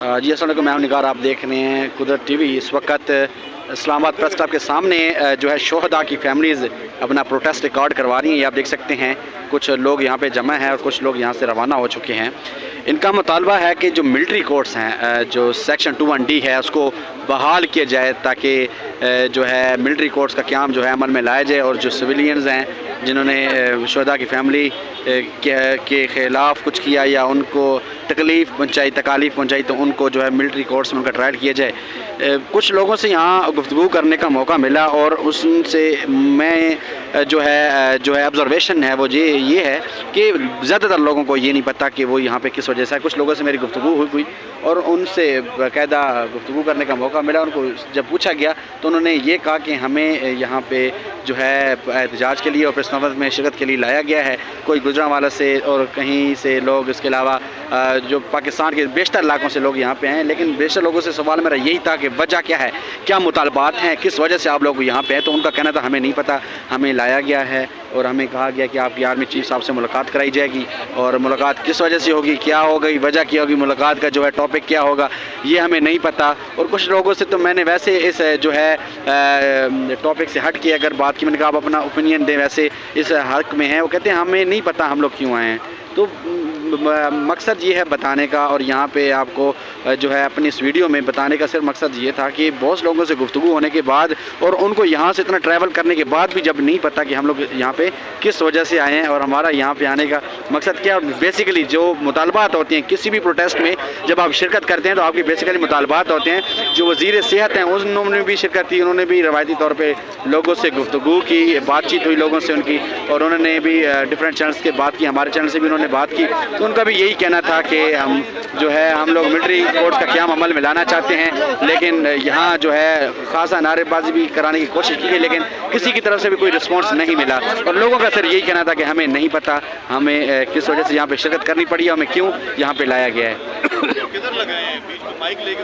जी अस्सलाम वालेकुम, मैं निगार, आप देख रहे हैं कुदरत टीवी। इस वक्त इस्लामाबाद प्रेस क्लब के सामने जो है शोहदा की फैमिलीज़ अपना प्रोटेस्ट रिकॉर्ड करवा रही हैं। ये आप देख सकते हैं कुछ लोग यहाँ पे जमा हैं और कुछ लोग यहाँ से रवाना हो चुके हैं। इनका मुतालबा है कि जो मिलिट्री कोर्ट्स हैं, जो सेक्शन 21D है, उसको बहाल किया जाए ताकि जो है मिलिट्री कोर्ट्स का क़याम जो है अमल में लाया जाए और जो सिविलियंस हैं जिन्होंने शोहदा की फैमिली के ख़िलाफ़ कुछ किया या उनको तकलीफ़ पहुँचाई तो उनको जो है मिलिट्री कोर्ट्स में उनका ट्रायल किया जाए। कुछ लोगों से यहाँ गुफ्तगू करने का मौका मिला और उनसे मैं जो है ऑब्ज़र्वेशन है वो ये है कि ज़्यादातर लोगों को ये नहीं पता कि वो यहाँ पे किस वजह से है। कुछ लोगों से मेरी गुफ्तगू हुई और उनसे बाकायदा गुफ्तगू करने का मौका मिला। उनको जब पूछा गया तो उन्होंने ये कहा कि हमें यहाँ पे जो है एहतजाज के लिए और प्रेस कॉन्फ्रेंस में शिरकत के लिए लाया गया है। कोई गुजरांवाला से और कहीं से लोग, इसके अलावा जो पाकिस्तान के बेशतर इलाकों से लोग यहाँ पे हैं। लेकिन बेशतर लोगों से सवाल मेरा यही था कि वजह क्या है, क्या मुतालबात हैं, किस वजह से आप लोग यहाँ पे हैं। तो उनका कहना था हमें नहीं पता, हमें लाया गया है और हमें कहा गया कि आपकी आर्मी चीफ साहब से मुलाकात कराई जाएगी और मुलाकात किस वजह से होगी, क्या होगी, वजह क्या होगी, मुलाकात का जो है टॉपिक क्या होगा, ये हमें नहीं पता। और कुछ लोगों से तो मैंने वैसे इस जो है टॉपिक से हट के अगर बात की, मैंने कहा आप अपना ओपिनियन दें, वैसे इस हक़ में है। वो कहते हैं हमें नहीं पता हम लोग क्यों आए हैं। तो मकसद ये है बताने का और यहाँ पे आपको जो है अपनी इस वीडियो में बताने का सिर्फ मकसद ये था कि बहुत लोगों से गुफ्तगू होने के बाद और उनको यहाँ से इतना ट्रैवल करने के बाद भी जब नहीं पता कि हम लोग यहाँ पे किस वजह से आए हैं और हमारा यहाँ पे आने का मकसद क्या है। बेसिकली जो मुतालबात होते हैं किसी भी प्रोटेस्ट में जब आप शिरकत करते हैं तो आपके बेसिकली मुतालबात होते हैं। जो वज़ीर सेहत हैं उन्होंने भी शिरकत की, उन्होंने भी रवायती तौर पर लोगों से गुफ्तगू की, बातचीत हुई लोगों से उनकी और उन्होंने भी डिफरेंट चैनल्स के बात की, हमारे चैनल से भी उन्होंने बात की। तो उनका भी यही कहना था कि हम लोग मिलिट्री कोर्ट्स का क़याम अमल में लाना चाहते हैं। लेकिन यहाँ जो है खासा नारेबाजी भी कराने की कोशिश की गई लेकिन किसी की तरफ से भी कोई रिस्पॉन्स नहीं मिला और लोगों का सिर्फ यही कहना था कि हमें नहीं पता, हमें किस वजह से यहाँ पे शिरकत करनी पड़ी है, हमें क्यों यहाँ पे लाया गया है। किधर लगाए हैं बीच में माइक लेके